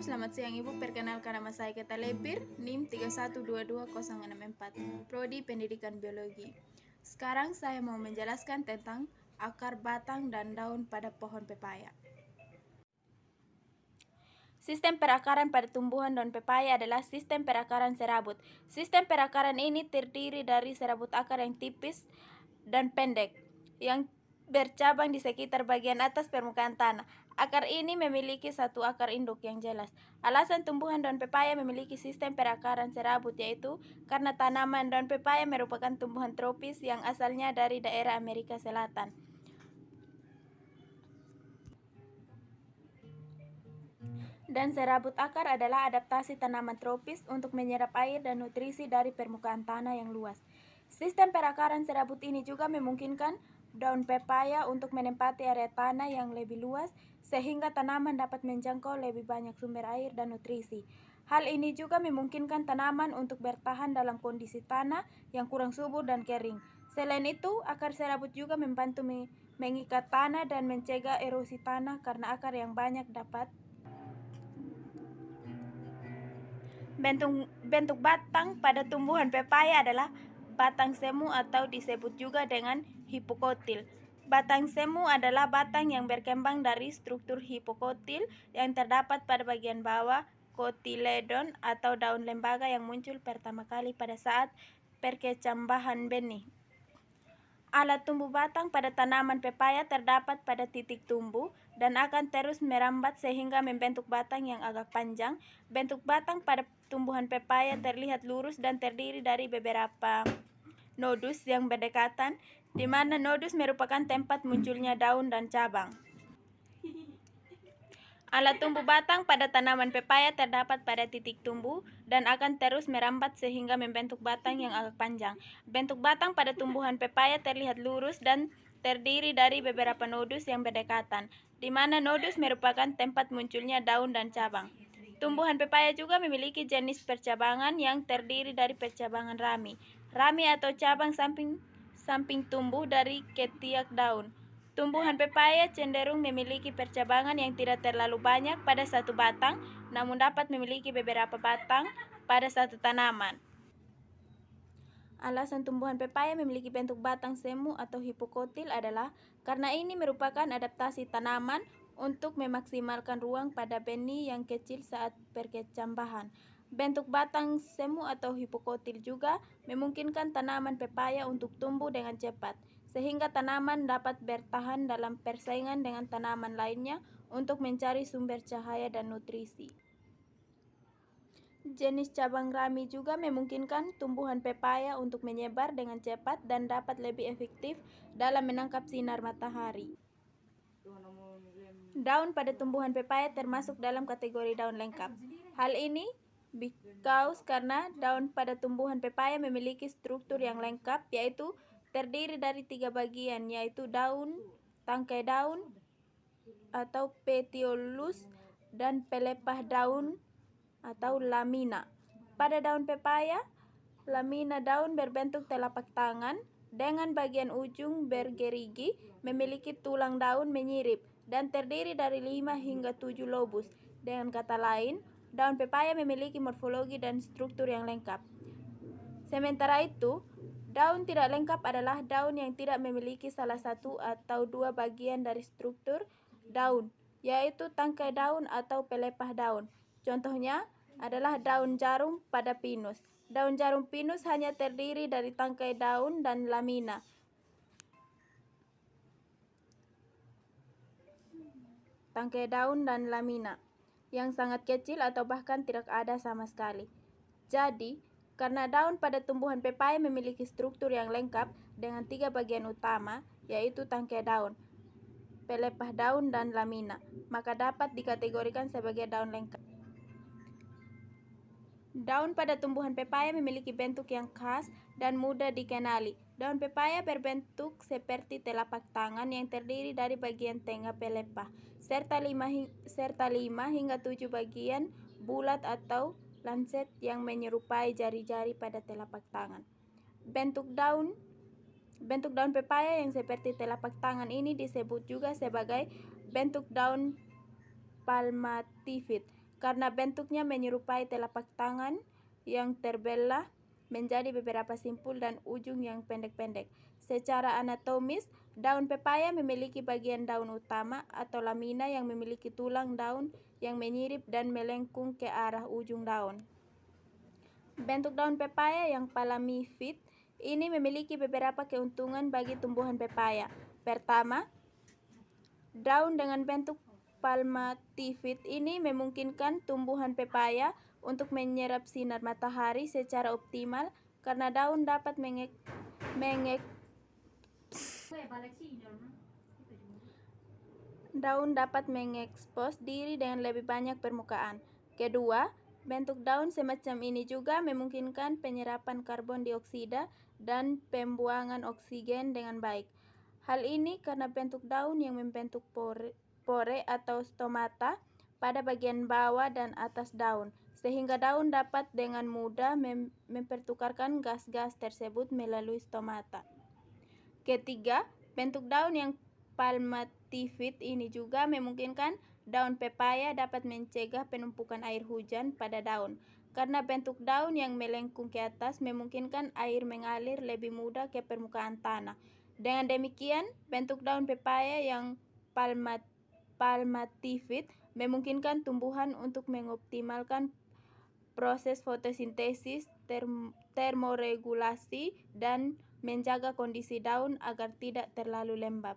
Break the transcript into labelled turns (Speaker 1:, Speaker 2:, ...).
Speaker 1: selamat siang Ibu. Perkenalkan nama saya Keta Lepir, NIM 3122064, Prodi Pendidikan Biologi. Sekarang saya mau menjelaskan tentang akar, batang, dan daun pada pohon pepaya. Sistem perakaran pada tumbuhan daun pepaya adalah sistem perakaran serabut. Sistem perakaran ini terdiri dari serabut akar yang tipis dan pendek, yang bercabang di sekitar bagian atas permukaan tanah. Akar ini memiliki satu akar induk yang jelas. Alasan tumbuhan daun pepaya memiliki sistem perakaran serabut yaitu karena tanaman daun pepaya merupakan tumbuhan tropis yang asalnya dari daerah Amerika Selatan. Dan serabut akar adalah adaptasi tanaman tropis untuk menyerap air dan nutrisi dari permukaan tanah yang luas. Sistem perakaran serabut ini juga memungkinkan daun pepaya untuk menempati area tanah yang lebih luas sehingga tanaman dapat menjangkau lebih banyak sumber air dan nutrisi. Hal ini juga memungkinkan tanaman untuk bertahan dalam kondisi tanah yang kurang subur dan kering. Selain itu, akar serabut juga membantu mengikat tanah dan mencegah erosi tanah karena akar yang banyak dapat Bentuk batang pada tumbuhan pepaya adalah batang semu atau disebut juga dengan hipokotil. Batang semu adalah batang yang berkembang dari struktur hipokotil yang terdapat pada bagian bawah kotiledon atau daun lembaga yang muncul pertama kali pada saat perkecambahan benih. Alat tumbuh batang pada tanaman pepaya terdapat pada titik tumbuh dan akan terus merambat sehingga membentuk batang yang agak panjang. Bentuk batang pada tumbuhan pepaya terlihat lurus dan terdiri dari beberapa nodus yang berdekatan, di mana nodus merupakan tempat munculnya daun dan cabang. Alat tumbuh batang pada tanaman pepaya terdapat pada titik tumbuh dan akan terus merambat sehingga membentuk batang yang agak panjang. Bentuk batang pada tumbuhan pepaya terlihat lurus dan terdiri dari beberapa nodus yang berdekatan, di mana nodus merupakan tempat munculnya daun dan cabang. Tumbuhan pepaya juga memiliki jenis percabangan yang terdiri dari percabangan rami. Rami atau cabang samping tumbuh dari ketiak daun. Tumbuhan pepaya cenderung memiliki percabangan yang tidak terlalu banyak pada satu batang, namun dapat memiliki beberapa batang pada satu tanaman. Alasan tumbuhan pepaya memiliki bentuk batang semu atau hipokotil adalah karena ini merupakan adaptasi tanaman untuk memaksimalkan ruang pada benih yang kecil saat perkecambahan. Bentuk batang semu atau hipokotil juga memungkinkan tanaman pepaya untuk tumbuh dengan cepat, sehingga tanaman dapat bertahan dalam persaingan dengan tanaman lainnya untuk mencari sumber cahaya dan nutrisi. Jenis cabang rami juga memungkinkan tumbuhan pepaya untuk menyebar dengan cepat dan dapat lebih efektif dalam menangkap sinar matahari. Daun pada tumbuhan pepaya termasuk dalam kategori daun lengkap. Hal ini because karena daun pada tumbuhan pepaya memiliki struktur yang lengkap, yaitu terdiri dari 3 bagian, yaitu daun, tangkai daun atau petiolus, dan pelepah daun atau lamina. Pada daun pepaya, lamina daun berbentuk telapak tangan dengan bagian ujung bergerigi, memiliki tulang daun menyirip, dan terdiri dari 5 hingga 7 lobus. Dengan kata lain, daun pepaya memiliki morfologi dan struktur yang lengkap. Sementara itu, daun tidak lengkap adalah daun yang tidak memiliki salah satu atau 2 bagian dari struktur daun, yaitu tangkai daun atau pelepah daun. Contohnya adalah daun jarum pada pinus. Daun jarum pinus hanya terdiri dari tangkai daun dan lamina. Tangkai daun dan lamina yang sangat kecil atau bahkan tidak ada sama sekali. Jadi, karena daun pada tumbuhan pepaya memiliki struktur yang lengkap dengan 3 bagian utama, yaitu tangkai daun, pelepah daun, dan lamina, maka dapat dikategorikan sebagai daun lengkap. Daun pada tumbuhan pepaya memiliki bentuk yang khas dan mudah dikenali. Daun pepaya berbentuk seperti telapak tangan yang terdiri dari bagian tengah pelepah, serta 5 hingga 7 bagian bulat atau lancet yang menyerupai jari-jari pada telapak tangan. Bentuk daun pepaya yang seperti telapak tangan ini disebut juga sebagai bentuk daun palmatifid. karena bentuknya menyerupai telapak tangan yang terbelah menjadi beberapa simpul dan ujung yang pendek-pendek. Secara anatomis, daun pepaya memiliki bagian daun utama atau lamina yang memiliki tulang daun yang menyirip dan melengkung ke arah ujung daun. Bentuk daun pepaya yang palmipid ini memiliki beberapa keuntungan bagi tumbuhan pepaya. Pertama, daun dengan bentuk palmatifid ini memungkinkan tumbuhan pepaya untuk menyerap sinar matahari secara optimal karena daun dapat mengekspos diri dengan lebih banyak permukaan. Kedua, bentuk daun semacam ini juga memungkinkan penyerapan karbon dioksida dan pembuangan oksigen dengan baik. Hal ini karena bentuk daun yang membentuk pore atau stomata pada bagian bawah dan atas daun, sehingga daun dapat dengan mudah mempertukarkan gas-gas tersebut melalui stomata. Ketiga, bentuk daun yang palmatifid ini juga memungkinkan daun pepaya dapat mencegah penumpukan air hujan pada daun, karena bentuk daun yang melengkung ke atas memungkinkan air mengalir lebih mudah ke permukaan tanah. Dengan demikian, bentuk daun pepaya yang palmatifid memungkinkan tumbuhan untuk mengoptimalkan proses fotosintesis, termoregulasi, dan menjaga kondisi daun agar tidak terlalu lembab.